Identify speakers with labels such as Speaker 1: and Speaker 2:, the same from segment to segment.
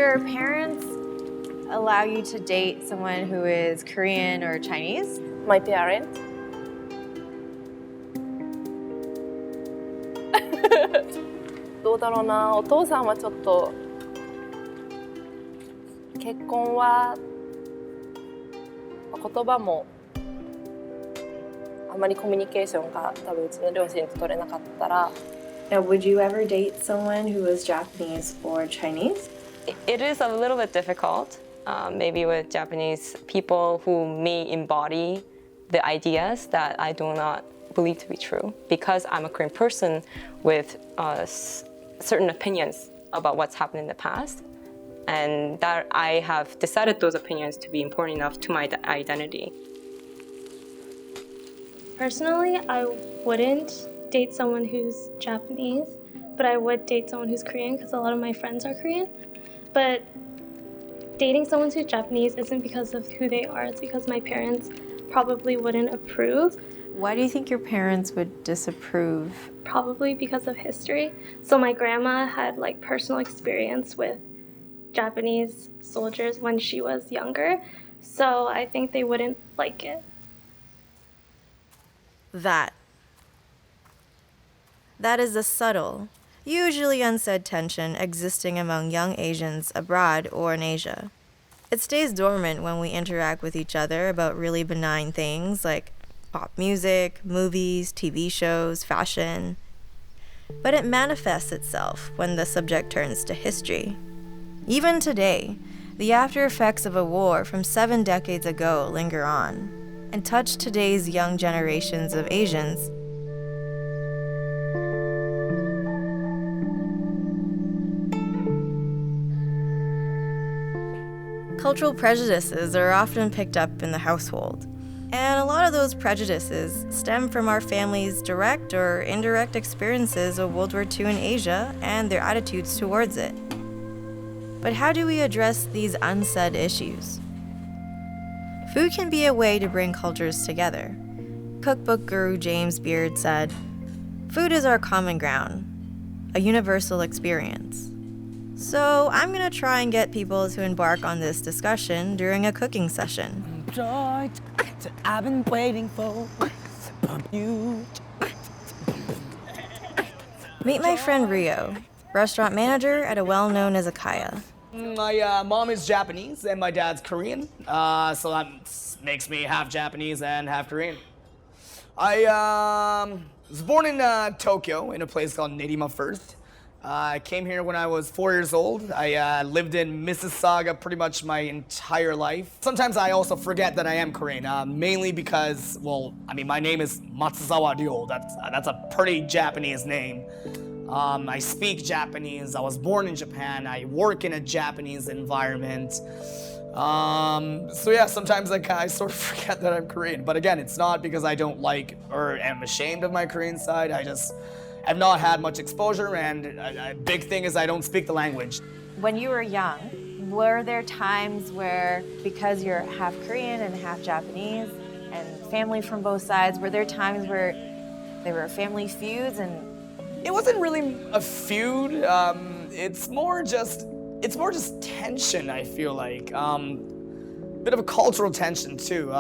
Speaker 1: your parents allow you to date someone who is Korean or Chinese?
Speaker 2: My parents? どうだろうな、お父さんはちょっと結婚は言葉もあまりコミュニケーションが多分うちの両親と取れなかったら。
Speaker 3: Now, would you ever date someone who was Japanese or Chinese?
Speaker 4: It is a little bit difficult, maybe with Japanese people who may embody the ideas that I do not believe to be true. Because I'm a Korean person with certain opinions about what's happened in the past, and that I have decided those opinions to be important enough to my identity.
Speaker 5: Personally, I wouldn't date someone who's Japanese, but I would date someone who's Korean because a lot of my friends are Korean. But dating someone who's Japanese isn't because of who they are, it's because my parents probably wouldn't approve.
Speaker 1: Why do you think your parents would disapprove?
Speaker 5: Probably because of history. So my grandma had like personal experience with Japanese soldiers when she was younger, so I think they wouldn't like it.
Speaker 6: That is a subtle, usually unsaid tension existing among young Asians abroad or in Asia. It stays dormant when we interact with each other about really benign things like pop music, movies, TV shows, fashion. But it manifests itself when the subject turns to history. Even today, the after effects of a war from 7 decades ago linger on and touch today's young generations of Asians. Cultural prejudices are often picked up in the household, and a lot of those prejudices stem from our family's direct or indirect experiences of World War II in Asia and their attitudes towards it. But how do we address these unsaid issues? Food can be a way to bring cultures together. Cookbook guru James Beard said, "Food is our common ground, a universal experience." So I'm gonna try and get people to embark on this discussion during a cooking session.
Speaker 7: I've been waiting for you.
Speaker 6: Meet my friend Rio, restaurant manager at a well-known izakaya.
Speaker 7: My mom is Japanese and my dad's Korean, so that makes me half Japanese and half Korean. I was born in Tokyo in a place called Nerima first. I came here when I was 4 years old. I lived in Mississauga pretty much my entire life. Sometimes I also forget that I am Korean, mainly because, well, I mean, my name is Matsuzawa Ryo. That's a pretty Japanese name. I speak Japanese. I was born in Japan. I work in a Japanese environment. So yeah, sometimes I sort of forget that I'm Korean. But again, it's not because I don't like or am ashamed of my Korean side. I've not had much exposure, and a big thing is I don't speak the language.
Speaker 1: When you were young, were there times where, because you're half Korean and half Japanese and family from both sides, were there times where there were family feuds? And
Speaker 7: it wasn't really a feud. It's more just tension, I feel like. Bit of a cultural tension too.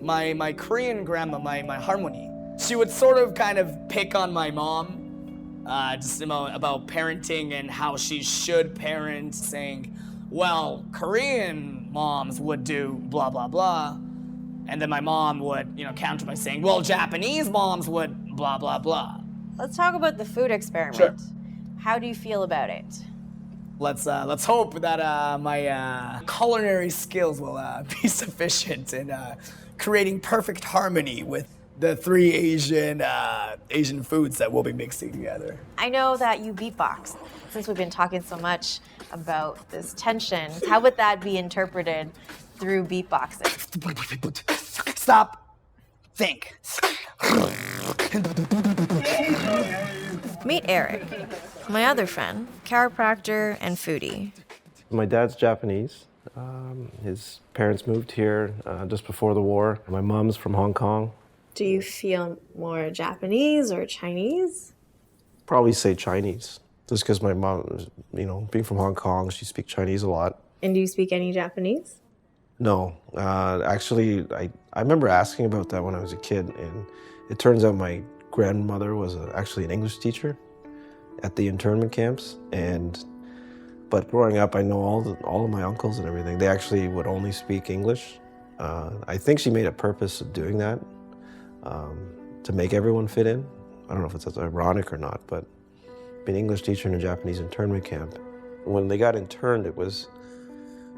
Speaker 7: My Korean grandma, my harmony, she would sort of kind of pick on my mom, just about parenting and how she should parent, saying, well, Korean moms would do blah, blah, blah. And then my mom would, counter by saying, well, Japanese moms would blah, blah, blah.
Speaker 1: Let's talk about the food experiment.
Speaker 7: Sure.
Speaker 1: How do you feel about it?
Speaker 7: Let's hope that my culinary skills will be sufficient in creating perfect harmony with the 3 Asian foods that we'll be mixing together.
Speaker 1: I know that you beatbox. Since we've been talking so much about this tension, how would that be interpreted through beatboxing?
Speaker 7: Stop. Think.
Speaker 6: Meet Erik, my other friend, chiropractor and foodie.
Speaker 8: My dad's Japanese. His parents moved here just before the war. My mom's from Hong Kong.
Speaker 3: Do you feel more Japanese or Chinese?
Speaker 8: Probably say Chinese. just because my mom, being from Hong Kong, she speaks Chinese a lot.
Speaker 3: And do you speak any Japanese?
Speaker 8: No, actually, I remember asking about that when I was a kid, and it turns out my grandmother was actually an English teacher at the internment camps, but growing up, I know all of my uncles and everything. They actually would only speak English. I think she made a purpose of doing that to make everyone fit in. I don't know if it's ironic or not, but being an English teacher in a Japanese internment camp, when they got interned, it was,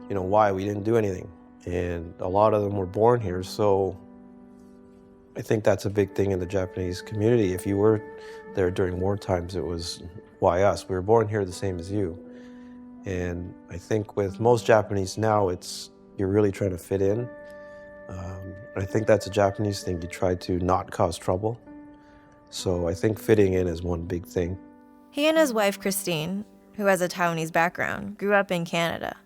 Speaker 8: why? We didn't do anything. And a lot of them were born here, so I think that's a big thing in the Japanese community. If you were there during war times, it was, why us? We were born here the same as you. And I think with most Japanese now, you're really trying to fit in. I think that's a Japanese thing. You try to not cause trouble. So I think fitting in is one big thing.
Speaker 6: He and his wife, Christine, who has a Taiwanese background, grew up in Canada.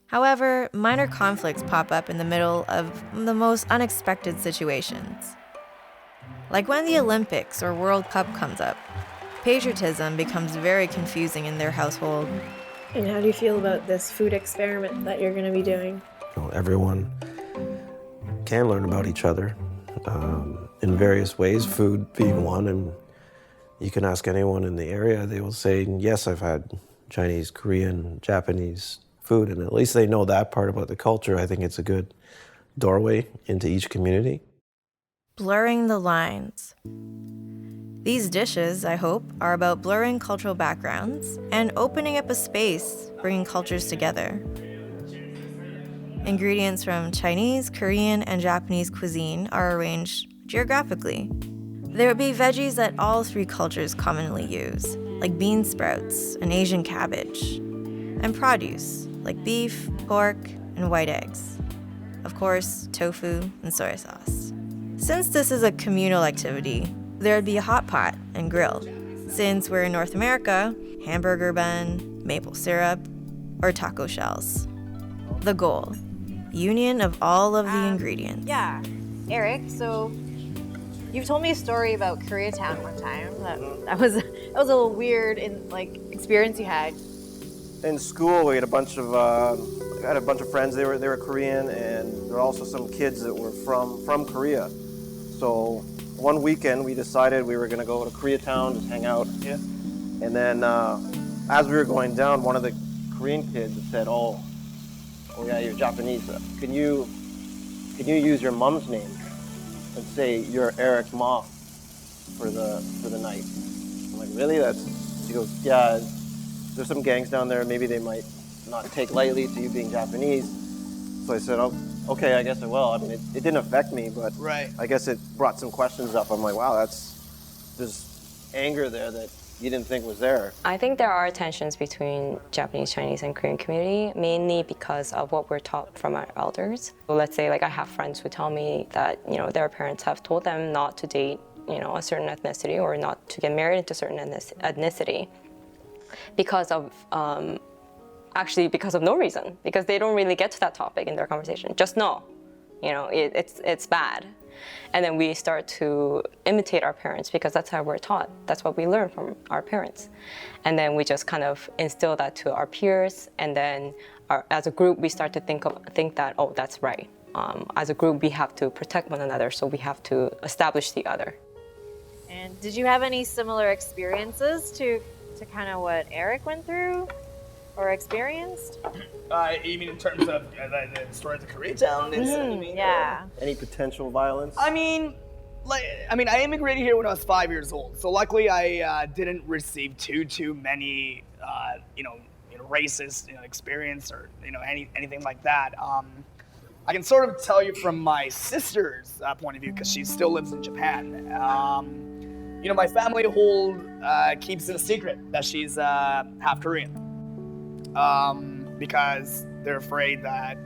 Speaker 6: However, minor conflicts pop up in the middle of the most unexpected situations. Like when the Olympics or World Cup comes up, patriotism becomes very confusing in their household.
Speaker 3: And how do you feel about this food experiment that you're going to be doing?
Speaker 8: Everyone can learn about each other in various ways, food being one, and you can ask anyone in the area, they will say, yes, I've had Chinese, Korean, Japanese food, and at least they know that part about the culture. I think it's a good doorway into each community.
Speaker 6: Blurring the lines. These dishes, I hope, are about blurring cultural backgrounds and opening up a space, bringing cultures together. Ingredients from Chinese, Korean, and Japanese cuisine are arranged geographically. There would be veggies that all three cultures commonly use, like bean sprouts and Asian cabbage, and produce, like beef, pork, and white eggs. Of course, tofu and soy sauce. Since this is a communal activity, there would be a hot pot and grill. Since we're in North America, hamburger bun, maple syrup, or taco shells. The goal, union of all of the ingredients.
Speaker 1: Yeah. Eric, so you've told me a story about Koreatown one time. That was a little weird experience you had.
Speaker 9: In school, we had a bunch of friends. They were Korean, and there were also some kids that were from Korea. So one weekend, we decided we were going to go to Koreatown, just hang out. Yeah. And then as we were going down, one of the Korean kids said, "Oh yeah, you're Japanese. Can you use your mom's name and say you're Eric Ma for the night?" I'm like, "Really?" She goes, "Yeah. There's some gangs down there. Maybe they might not take lightly to you being Japanese." So I said, "Oh, okay, I guess I will." I mean, it didn't affect me, but
Speaker 7: Right.
Speaker 9: I guess it brought some questions up. I'm like, wow, there's anger there that you didn't think was there.
Speaker 4: I think there are tensions between Japanese, Chinese, and Korean community, mainly because of what we're taught from our elders. So let's say, I have friends who tell me that, their parents have told them not to date, a certain ethnicity or not to get married into a certain ethnicity because of, because of no reason, because they don't really get to that topic in their conversation. Just know, it's bad. And then we start to imitate our parents because that's how we're taught. That's what we learn from our parents. And then we just kind of instill that to our peers. And then as a group, we start to think that, oh, that's right. As a group, we have to protect one another, so we have to establish the other.
Speaker 1: And did you have any similar experiences to kind of what Eric went through or experienced?
Speaker 7: You mean in terms of the story of the Koreatown incident?
Speaker 1: Yeah.
Speaker 9: Any potential violence?
Speaker 7: I I immigrated here when I was 5 years old, so luckily I didn't receive too many, racist experience or anything like that. I can sort of tell you from my sister's point of view because she still lives in Japan. My family keeps it a secret that she's half Korean, because they're afraid that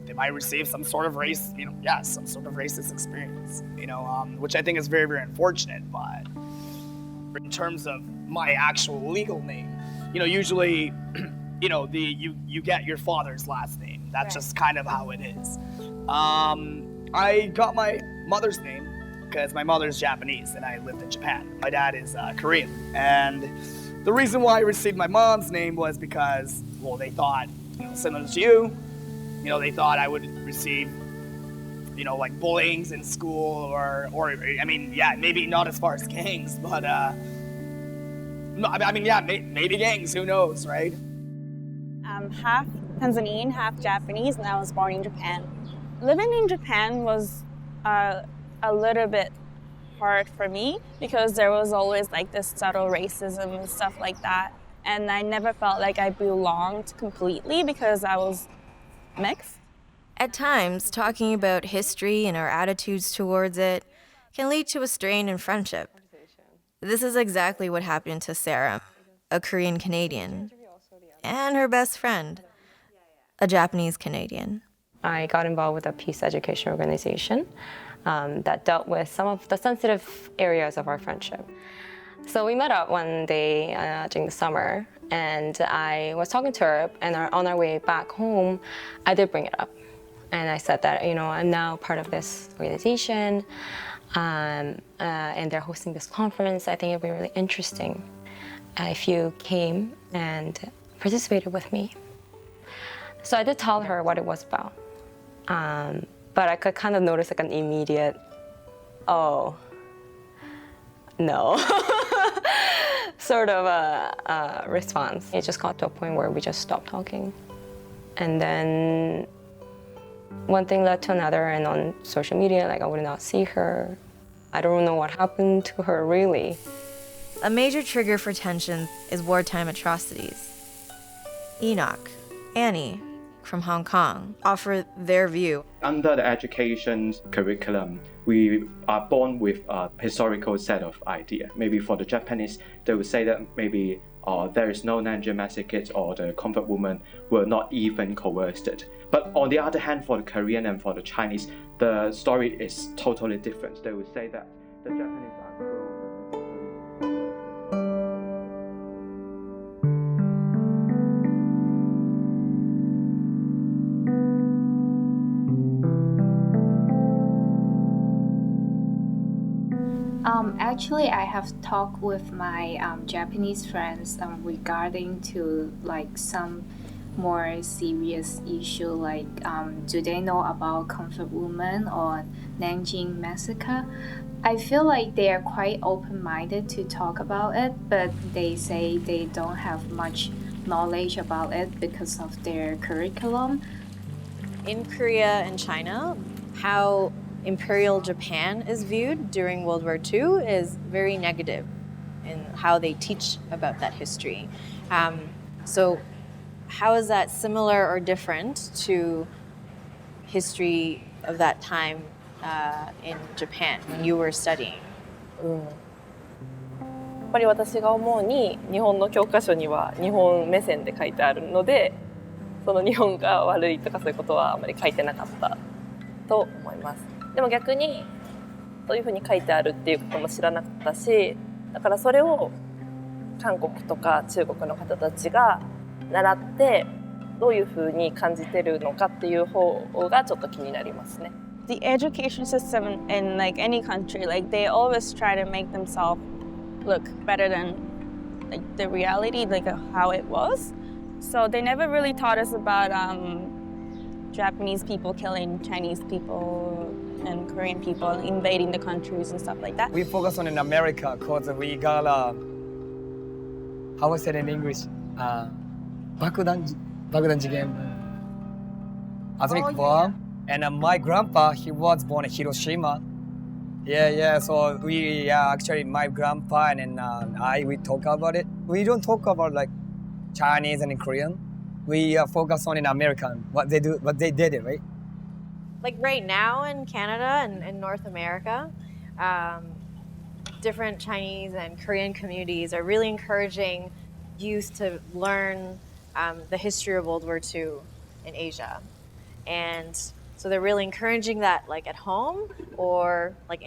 Speaker 7: they might receive some sort of some sort of racist experience, which I think is very, very unfortunate. But in terms of my actual legal name, usually, you get your father's last name. That's just kind of how it is. I got my mother's name because my mother's Japanese and I lived in Japan. My dad is Korean. And the reason why I received my mom's name was because, well, they thought, similar to you, they thought I would receive, like bullying in school or I mean, yeah, maybe not as far as gangs, but, maybe gangs, who knows, right?
Speaker 10: I'm half Tanzanian, half Japanese, and I was born in Japan. Living in Japan was a little bit hard for me because there was always like this subtle racism and stuff like that. And I never felt like I belonged completely because I was mixed.
Speaker 6: At times, talking about history and our attitudes towards it can lead to a strain in friendship. This is exactly what happened to Sarah, a Korean Canadian, and her best friend, a Japanese Canadian.
Speaker 4: I got involved with a peace education organization that dealt with some of the sensitive areas of our friendship. So we met up one day during the summer, and I was talking to her, and on our way back home, I did bring it up. And I said that, I'm now part of this organization, and they're hosting this conference. I think it'd be really interesting if you came and participated with me. So I did tell her what it was about. But I could kind of notice like an immediate, oh, no, sort of a response. It just got to a point where we just stopped talking. And then one thing led to another, and on social media, like I would not see her. I don't know what happened to her, really.
Speaker 6: A major trigger for tension is wartime atrocities. Enoch, Annie, from Hong Kong, offer their view.
Speaker 11: Under the education curriculum, we are born with a historical set of ideas. Maybe for the Japanese, they would say that maybe there is no non-gender massacres or the comfort women were not even coerced. But on the other hand, for the Korean and for the Chinese, the story is totally different. They would say that the Japanese are cruel.
Speaker 12: Actually, I have talked with my Japanese friends regarding to like some more serious issue, like do they know about comfort women or Nanjing massacre? I feel like they are quite open-minded to talk about it, but they say they don't have much knowledge about it because of their curriculum.
Speaker 1: In Korea and China, how Imperial Japan is viewed during World War II is very negative in how they teach about that history. So how is that similar or different to history of that time in Japan when you were studying?
Speaker 2: やっぱり私が思うに日本の教科書には日本目線で書いてあるので、その日本が悪いとかそういうことはあまり書いてなかったと思います。でも逆にそういうふうに書いてあるっていうことも知らなかったし、だからそれを韓国とか中国の方たちが習ってどういうふうに感じてるのかっていう方がちょっと気になりますね。
Speaker 10: The education system in like any country, like they always try to make themselves look better than like the reality, like how it was. So they never really taught us about Japanese people killing Chinese people and Korean people invading the countries and stuff like that.
Speaker 7: We focus on in America because we got how was it in English? 爆弾事件 atomic bomb. And my grandpa, he was born in Hiroshima. So actually my grandpa and we talk about it. We don't talk about like Chinese and Korean. We focus on in American, what they did it, right?
Speaker 1: Like right now in Canada and in North America, different Chinese and Korean communities are really encouraging youth to learn the history of World War II in Asia. And so they're really encouraging that like at home or like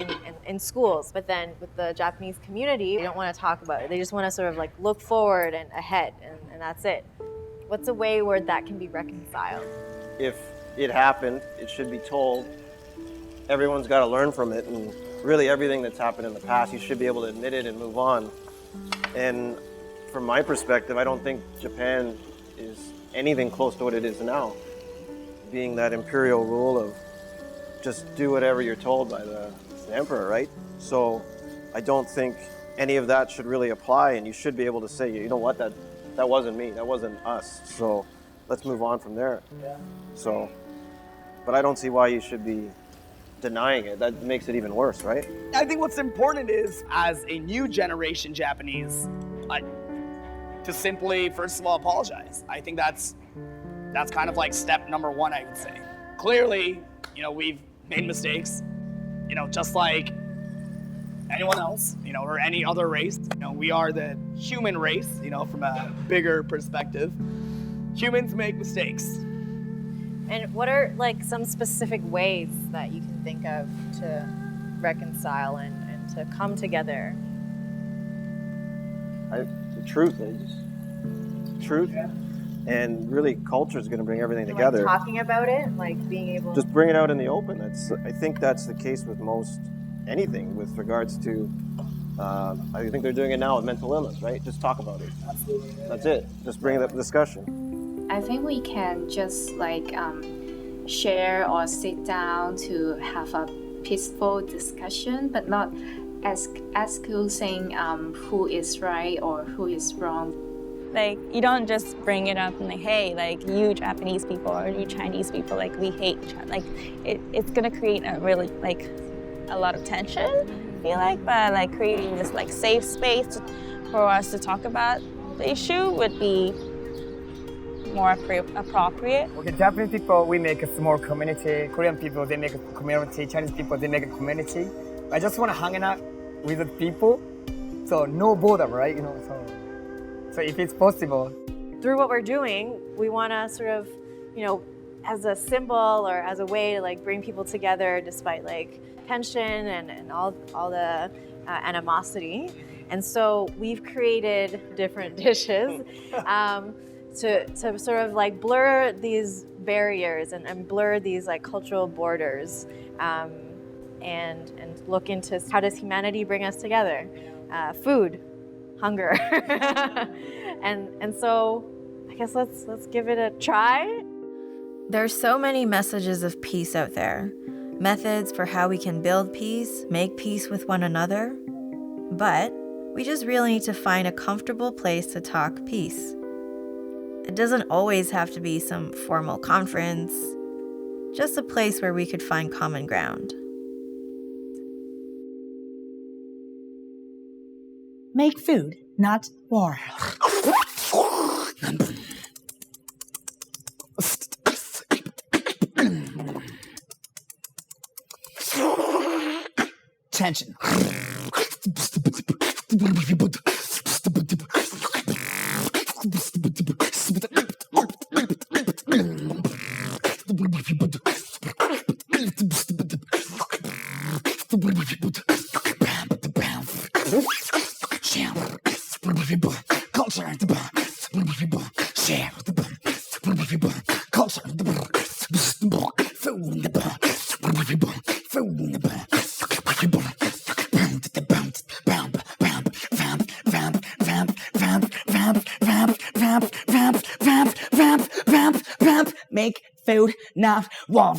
Speaker 1: in schools. But then with the Japanese community, they don't want to talk about it. They just want to sort of like look forward and ahead, and that's it. What's a way where that can be reconciled?
Speaker 9: If it happened, it should be told. Everyone's got to learn from it and really everything that's happened in the past. You should be able to admit it and move on. And from my perspective, I don't think Japan is anything close to what it is now, being that imperial rule of just do whatever you're told by the emperor, right? So I don't think any of that should really apply, and you should be able to say, you know what, that wasn't me, that wasn't us, so let's move on from there.
Speaker 7: Yeah.
Speaker 9: So, but I don't see why you should be denying it. That makes it even worse, right?
Speaker 7: I think what's important is, as a new generation Japanese, to simply, first of all, apologize. I think that's kind of like step number one, I would say. Clearly, we've made mistakes, just like anyone else, or any other race. We are the human race, from a bigger perspective. Humans make mistakes.
Speaker 1: And what are some specific ways that you can think of to reconcile and to come together?
Speaker 9: The truth is truth, and really culture is going to bring everything together.
Speaker 1: Talking about it, being able
Speaker 9: just bring it out in the open. I think that's the case with most anything with regards to. I think they're doing it now with mental illness, right? Just talk about it.
Speaker 7: Absolutely.
Speaker 9: That's it. Just bring it up for discussion.
Speaker 12: I think we can just share or sit down to have a peaceful discussion, but not excusing who is right or who is wrong.
Speaker 10: You don't just bring it up and hey, you Japanese people or you Chinese people, we hate each other. It's gonna create a really a lot of tension, I feel but creating this safe space for us to talk about the issue would be more appropriate.
Speaker 13: Okay, Japanese people, we make a small community. Korean people, they make a community. Chinese people, they make a community. I just want to hang out with the people, so no border, right? So if it's possible.
Speaker 1: Through what we're doing, we want to sort of, as a symbol or as a way to bring people together despite tension and all the animosity. And so we've created different dishes to sort of blur these barriers and blur these cultural borders and look into how does humanity bring us together? Food, hunger, and so I guess let's give it a try.
Speaker 6: There's so many messages of peace out there, methods for how we can build peace, make peace with one another, but we just really need to find a comfortable place to talk peace. It doesn't always have to be some formal conference, just a place where we could find common ground.
Speaker 14: Make food, not war.
Speaker 7: Tension.
Speaker 14: Make food, not war.